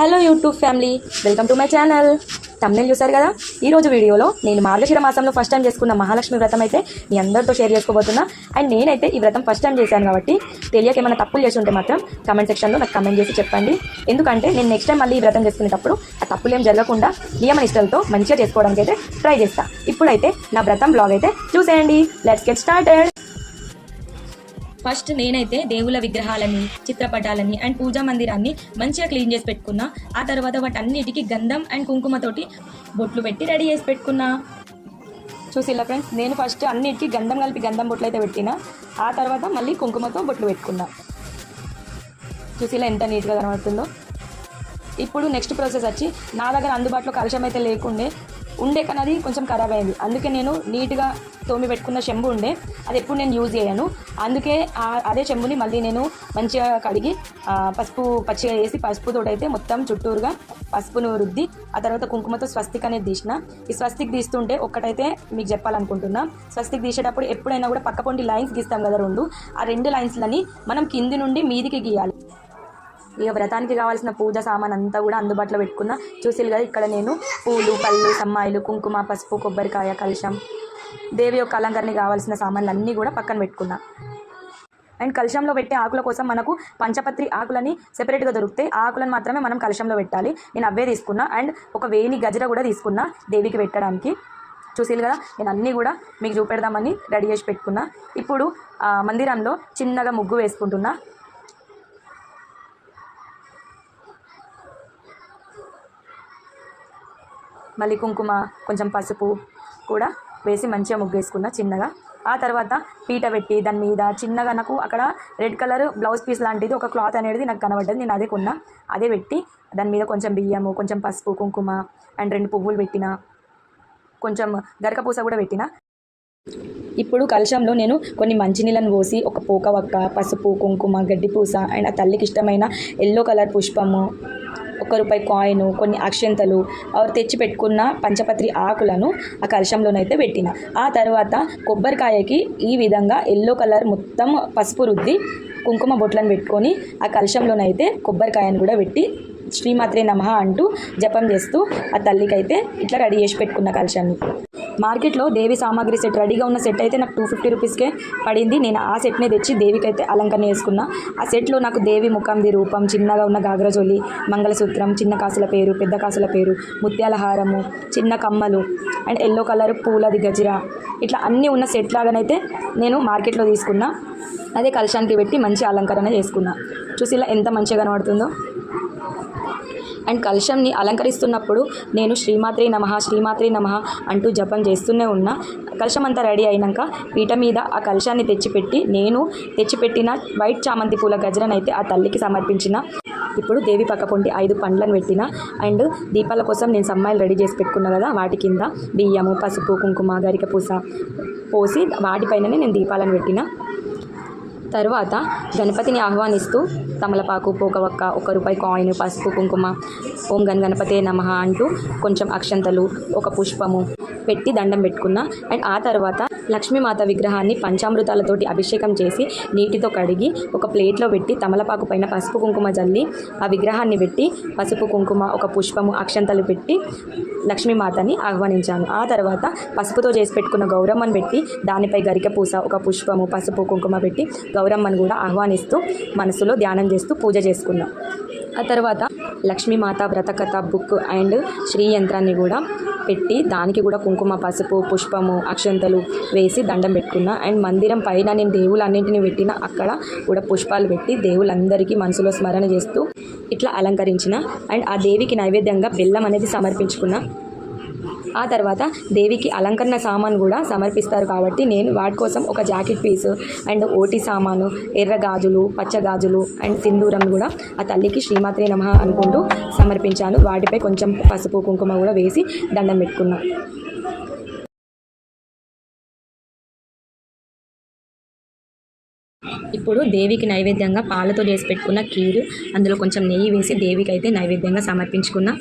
Hello YouTube family, welcome to my channel. Thumbnail చూసారు కదా. ఈరోజు వీడియోలో నేను మార్గశిర మాసంలో ఫస్ట్ టైం చేసుకున్న మహాలక్ష్మి వ్రతం అయితే మీ అందరితో షేర్ చేసుకోబోతున్నా. అండ్ నేనైతే ఈ వ్రతం ఫస్ట్ టైం చేశాను కాబట్టి తెలియక ఏమైనా తప్పులు చేసి ఉంటే మాత్రం కమెంట్ సెక్షన్లో నాకు కమెంట్ చేసి చెప్పండి. ఎందుకంటే నేను నెక్స్ట్ టైం మళ్ళీ ఈ వ్రతం చేసుకునేటప్పుడు ఆ తప్పులు ఏం జరగకుండా నియమ నిష్టలతో మంచిగా చేసుకోవడానికి అయితే ట్రై చేస్తా. ఇప్పుడైతే నా వ్రతం బ్లాగ్ అయితే చూసేయండి. Let's get started. ఫస్ట్ నేనైతే దేవుళ్ళ విగ్రహాలని, చిత్రపటాలని అండ్ పూజా మందిరాన్ని మంచిగా క్లీన్ చేసి పెట్టుకున్నా. ఆ తర్వాత వాటన్నిటికీ గంధం అండ్ కుంకుమతోటి బొట్లు పెట్టి రెడీ చేసి పెట్టుకున్నా. చూసిలా ఫ్రెండ్స్, నేను ఫస్ట్ అన్నిటికీ గంధం కలిపి గంధం బొట్లు అయితే పెట్టినా. ఆ తర్వాత మళ్ళీ కుంకుమతో బొట్లు పెట్టుకున్నా. చూసిలా ఎంత నీట్గా కనబడుతుందో. ఇప్పుడు నెక్స్ట్ ప్రాసెస్ వచ్చి, నా దగ్గర అందుబాటులో కలశం అయితే ఉండే కానీ అది కొంచెం ఖరాబ్ అయింది. అందుకే నేను నీట్గా తోమి పెట్టుకున్న చెంబు ఉండే, అది ఎప్పుడు నేను యూజ్ చేయను. అందుకే అదే చెంబుని మళ్ళీ నేను మంచిగా కడిగి పసుపు పచ్చిగా వేసి పసుపుతోటైతే మొత్తం చుట్టూరుగా పసుపును రుద్ది ఆ తర్వాత కుంకుమతో స్వస్తిక్ అనేది తీసిన. ఈ స్వస్తిక్ తీస్తుంటే ఒక్కటైతే మీకు చెప్పాలనుకుంటున్నా. స్వస్తిక్ తీసేటప్పుడు ఎప్పుడైనా కూడా పక్క పొంటి లైన్స్ గీస్తాం కదా, ఆ రెండు లైన్స్లని మనం కింది నుండి మీదికి గీయాలి. ఇక వ్రతానికి కావాల్సిన పూజ సామాన్ అంతా కూడా అందుబాటులో పెట్టుకున్నా. చూసిలు కదా, ఇక్కడ నేను పూలు, పళ్ళు, సమ్మాయిలు, కుంకుమ, పసుపు, కొబ్బరికాయ, కలశం, దేవి యొక్క అలంకరణకి కావాల్సిన సామాన్లు అన్నీ కూడా పక్కన పెట్టుకున్నా. అండ్ కలశంలో పెట్టే ఆకుల కోసం మనకు పంచపత్రి ఆకులని సెపరేట్గా దొరుకుతాయి. ఆకులను మాత్రమే మనం కలశంలో పెట్టాలి. నేను అవే తీసుకున్నా. అండ్ ఒక వేణి గజర కూడా తీసుకున్నా దేవికి పెట్టడానికి. చూసిలు కదా, నేను అన్నీ కూడా మీకు చూపెడదామని రెడీ చేసి పెట్టుకున్నా. ఇప్పుడు మందిరంలో చిన్నగా ముగ్గు వేసుకుంటున్నా. మళ్ళీ కుంకుమ, కొంచెం పసుపు కూడా వేసి మంచిగా ముగ్గు వేసుకున్నా చిన్నగా. ఆ తర్వాత పీట పెట్టి దాని మీద చిన్నగా నాకు అక్కడ రెడ్ కలర్ బ్లౌజ్ పీస్ లాంటిది ఒక క్లాత్ అనేది నాకు కనబడ్డది. నేను అదే కొన్నా. అదే పెట్టి దాని మీద కొంచెం బియ్యము, కొంచెం పసుపు, కుంకుమ అండ్ 2 పువ్వులు పెట్టిన, కొంచెం గరకపూస కూడా పెట్టిన. ఇప్పుడు కలశంలో నేను కొన్ని మంచినీళ్ళను పోసి ఒక పోక వక్క, పసుపు, కుంకుమ, గడ్డిపూస అండ్ ఆ తల్లికి ఇష్టమైన ఎల్లో కలర్ పుష్పము, ₹1 కాయిన్, కొన్ని అక్షంతలు తెచ్చి పెట్టుకున్న పంచపత్రి ఆకులను ఆ కలశంలోనైతే పెట్టిన. ఆ తర్వాత కొబ్బరికాయకి ఈ విధంగా ఎల్లో కలర్ మొత్తం పసుపు రుద్ది కుంకుమ బొట్లను పెట్టుకొని ఆ కలశంలోనైతే కొబ్బరికాయను కూడా పెట్టి శ్రీమాత్రే నమః అంటూ జపం చేస్తూ ఆ తల్లికైతే ఇట్లా రెడీ చేసి పెట్టుకున్న కలశాన్ని. మార్కెట్లో దేవి సామాగ్రి సెట్ రెడీగా ఉన్న సెట్ అయితే నాకు ₹250కే పడింది. నేను ఆ సెట్నే తెచ్చి దేవికి అయితే అలంకరణ చేసుకున్నా. ఆ సెట్లో నాకు దేవి ముఖంది రూపం, చిన్నగా ఉన్న గాగ్రజోలి, మంగళసూత్రం, చిన్న కాసుల పేరు, పెద్ద కాసుల పేరు, ముత్యాల హారము, చిన్న కమ్మలు అండ్ ఎల్లో కలర్ పూలది గజిరా, ఇట్లా అన్నీ ఉన్న సెట్ లాగానైతే నేను మార్కెట్లో తీసుకున్నా. అదే కలశానికి పెట్టి మంచి అలంకరణ చేసుకున్నా. చూసి ఇలా ఎంత మంచిగా కనబడుతుందో. అండ్ కలశంని అలంకరిస్తున్నప్పుడు నేను శ్రీమాత్రే నమః, శ్రీమాత్రే నమః అంటూ జపం చేస్తూనే ఉన్నా. కలశం అంతా రెడీ అయినాక పీట మీద ఆ కలశాన్ని నేను తెచ్చిపెట్టిన వైట్ చామంతి పూల గజరనైతే ఆ తల్లికి సమర్పించిన. ఇప్పుడు దేవి పక్క పొంటి 5 పండ్లను పెట్టిన. అండ్ దీపాల కోసం నేను సమ్మాయిలు రెడీ చేసి పెట్టుకున్నా కదా, వాటి కింద బియ్యము, పసుపు, కుంకుమ, గరిక పూస పోసి వాటిపైననే నేను దీపాలను పెట్టిన. తర్వాత గణపతిని ఆహ్వానిస్తూ తమలపాకు, పోకవక్క, ₹1 కాయిన్, పసుపు, కుంకుమ, ఓం గణపతే నమః అంటూ కొంచెం అక్షంతలు, ఒక పుష్పము పెట్టి దండం పెట్టుకున్నా. అండ్ ఆ తర్వాత లక్ష్మీమాత విగ్రహాన్ని పంచామృతాలతోటి అభిషేకం చేసి నీటితో కడిగి ఒక ప్లేట్లో పెట్టి తమలపాకు పైన పసుపు కుంకుమ జల్లి ఆ విగ్రహాన్ని పెట్టి పసుపు, కుంకుమ, ఒక పుష్పము, అక్షంతలు పెట్టి లక్ష్మీమాతని ఆహ్వానించాను. ఆ తర్వాత పసుపుతో చేసి పెట్టుకున్న గౌరమ్మను పెట్టి దానిపై గరిక పూస, ఒక పుష్పము, పసుపు, కుంకుమ పెట్టి గౌరమ్మను కూడా ఆహ్వానిస్తూ మనసులో ధ్యానం చేస్తూ పూజ చేసుకున్నాం. ఆ తర్వాత లక్ష్మీమాత వ్రతకథ బుక్ అండ్ శ్రీ యంత్రాన్ని కూడా పెట్టి దానికి కూడా కుంకుమ, పసుపు, పుష్పము, అక్షంతలు వేసి దండం పెట్టుకున్నా. అండ్ మందిరం పైన నేను దేవుళ్ళన్నింటినీ పెట్టిన, అక్కడ కూడా పుష్పాలు పెట్టి దేవుళ్ళందరికీ మనసులో స్మరణ చేస్తూ ఇట్లా అలంకరించిన. అండ్ ఆ దేవికి నైవేద్యంగా బెల్లం అనేది సమర్పించుకున్నా. ఆ తర్వాత దేవికి అలంకరణ సామాను కూడా సమర్పిస్తారు కాబట్టి నేను వాటి కోసం ఒక జాకెట్ పీసు అండ్ ఓటి సామాను, ఎర్ర గాజులు, పచ్చ గాజులు అండ్ సింధూరం కూడా ఆ తల్లికి శ్రీమాత్రే నమః అనుకుంటూ సమర్పించాను. వాటిపై కొంచెం పసుపు, కుంకుమ కూడా వేసి దండం పెట్టుకున్నా. ఇప్పుడు దేవికి నైవేద్యంగా పాలతో చేసి పెట్టుకున్న కీరు, అందులో కొంచెం నెయ్యి వేసి దేవికి అయితే నైవేద్యంగా సమర్పించుకున్నా.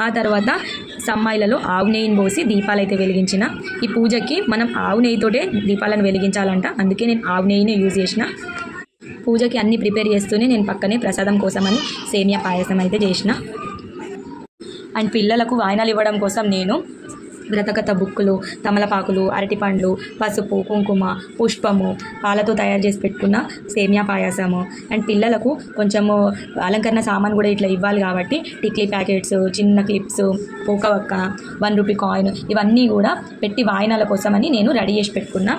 ఆ తర్వాత సమ్మాయిలలో ఆవు నెయ్యిని పోసి దీపాలు అయితే వెలిగించిన. ఈ పూజకి మనం ఆవు నెయ్యితోటే దీపాలను వెలిగించాలంట, అందుకే నేను ఆవు నెయ్యిని యూజ్ చేసిన. పూజకి అన్నీ ప్రిపేర్ చేస్తూనే నేను పక్కనే ప్రసాదం కోసమని సేమియా పాయసం అయితే చేసిన. అండ్ పిల్లలకు వాయినాలు ఇవ్వడం కోసం నేను వ్రతకథ బుక్కులు, తమలపాకులు, అరటిపండ్లు, పసుపు, కుంకుమ, పుష్పము, పాలతో తయారు చేసి పెట్టుకున్న సేమియా పాయసము. అండ్ పిల్లలకు కొంచెము అలంకరణ సామాన్ కూడా ఇట్లా ఇవ్వాలి కాబట్టి టిక్లీ ప్యాకెట్స్, చిన్న క్లిప్స్, పోకవక్క, 1 రూపీ కాయిన్ ఇవన్నీ కూడా పెట్టి వాయినాల కోసమని నేను రెడీ చేసి పెట్టుకున్నా.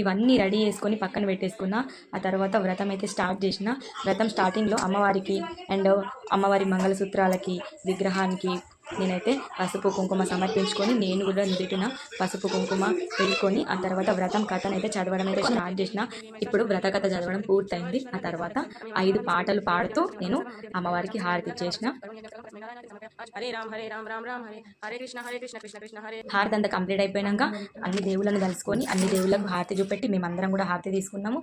ఇవన్నీ రెడీ చేసుకొని పక్కన పెట్టేసుకున్న. ఆ తర్వాత వ్రతం అయితే స్టార్ట్ చేసిన. వ్రతం స్టార్టింగ్లో అమ్మవారికి అండ్ అమ్మవారి మంగళసూత్రాలకి, విగ్రహానికి నేనైతే పసుపు కుంకుమ సమర్పించుకొని నేను కూడా నుదిటిన పసుపు కుంకుమ పెట్టుకొని ఆ తర్వాత వ్రతం కథనైతే చదవడం అయితే స్టార్ట్ చేసిన. ఇప్పుడు వ్రత కథ చదవడం పూర్తయింది. ఆ తర్వాత 5 పాటలు పాడుతూ నేను అమ్మవారికి హారతి ఇచ్చేసిన. హారతి అంతా కంప్లీట్ అయిపోయినాక అన్ని దేవుళ్ళను కలుసుకొని అన్ని దేవుళ్ళకు హారతి చూపెట్టి మేమందరం కూడా హారతి తీసుకున్నాము.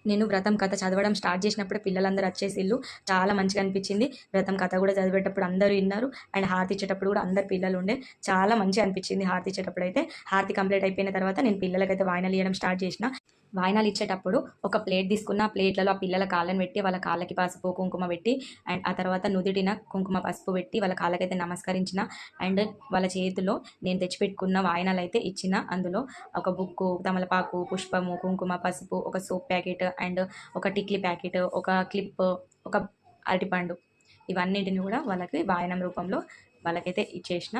నేను వ్రతం కథ చదవడం స్టార్ట్ చేసినప్పుడు పిల్లలందరూ వచ్చేసిళ్ళు. చాలా మంచిగా అనిపించింది. వ్రతం కథ కూడా చదివేటప్పుడు అందరూ విన్నారు. అండ్ హారతి ఇచ్చేటప్పుడు కూడా అందరు పిల్లలు ఉండే. చాలా మంచిగా అనిపించింది హారతి ఇచ్చేటప్పుడు అయితే. హారతి కంప్లీట్ అయిపోయిన తర్వాత నేను పిల్లలకైతే వాయినాలు ఇవ్వడం స్టార్ట్ చేసిన. వాయినాలు ఇచ్చేటప్పుడు ఒక ప్లేట్ తీసుకున్న. ప్లేట్లలో ఆ పిల్లల కాళ్ళని పెట్టి వాళ్ళ కాళ్ళకి పసుపు కుంకుమ పెట్టి అండ్ ఆ తర్వాత నుదిటిన కుంకుమ పసుపు పెట్టి వాళ్ళ కాళ్ళకైతే నమస్కరించిన. అండ్ వాళ్ళ చేతిలో నేను తెచ్చిపెట్టుకున్న వాయినాలు అయితే ఇచ్చిన. అందులో ఒక బుక్కు, తమలపాకు, పుష్పము, కుంకుమ, పసుపు, ఒక సోప్ ప్యాకెట్ అండ్ ఒక టిక్లీ ప్యాకెట్, ఒక క్లిప్, ఒక అరటిపండు ఇవన్నిటిని కూడా వాళ్ళకి వాయనం రూపంలో వాళ్ళకైతే ఇచ్చేసిన.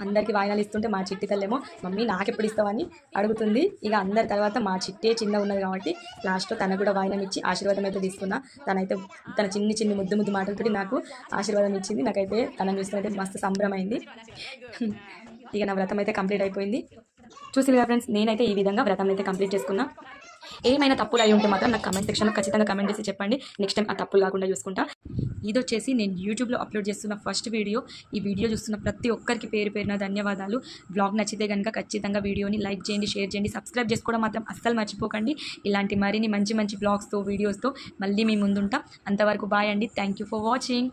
అందరికి వాయినాలు ఇస్తుంటే మా చిట్టి తల్లేమో మమ్మీ నాకెప్పుడు ఇస్తావని అడుగుతుంది. ఇక అందరి తర్వాత మా చిట్టే చిన్న ఉన్నది కాబట్టి లాస్ట్లో తనకు కూడా వాయినం ఇచ్చి ఆశీర్వాదం అయితే తీసుకున్నా. తనైతే తన చిన్ని ముద్దు మాటలతోటి నాకు ఆశీర్వాదం ఇచ్చింది. నాకైతే తనని చూస్తుంటే మస్తు సంభ్రమైంది. ఇక నా వ్రతం అయితే కంప్లీట్ అయిపోయింది. చూసి కదా ఫ్రెండ్స్, నేనైతే ఈ విధంగా వ్రతం అయితే కంప్లీట్ చేసుకున్నా. ఏమైనా తప్పులు అయి ఉంటే మాత్రం నాకు కమెంట్ సెక్షన్లో ఖచ్చితంగా కమెంట్ చేసి చెప్పండి. నెక్స్ట్ టైం ఆ తప్పులు కాకుండా చూసుకుంటా. ఇది వచ్చేసి నేను యూట్యూబ్లో అప్లోడ్ చేస్తున్న ఫస్ట్ వీడియో. ఈ వీడియో చూస్తున్న ప్రతి ఒక్కరికి పేరు పేరున ధన్యవాదాలు. బ్లాగ్ నచ్చితే కనుక ఖచ్చితంగా వీడియోని లైక్ చేయండి, షేర్ చేయండి, సబ్స్క్రైబ్ చేసుకోవడం మాత్రం అస్సలు మర్చిపోకండి. ఇలాంటి మరిన్ని మంచి బ్లాగ్స్తో, వీడియోస్తో మళ్ళీ మీ ముందుంటాం. అంతవరకు బాయ్ అండి. Thank you for watching.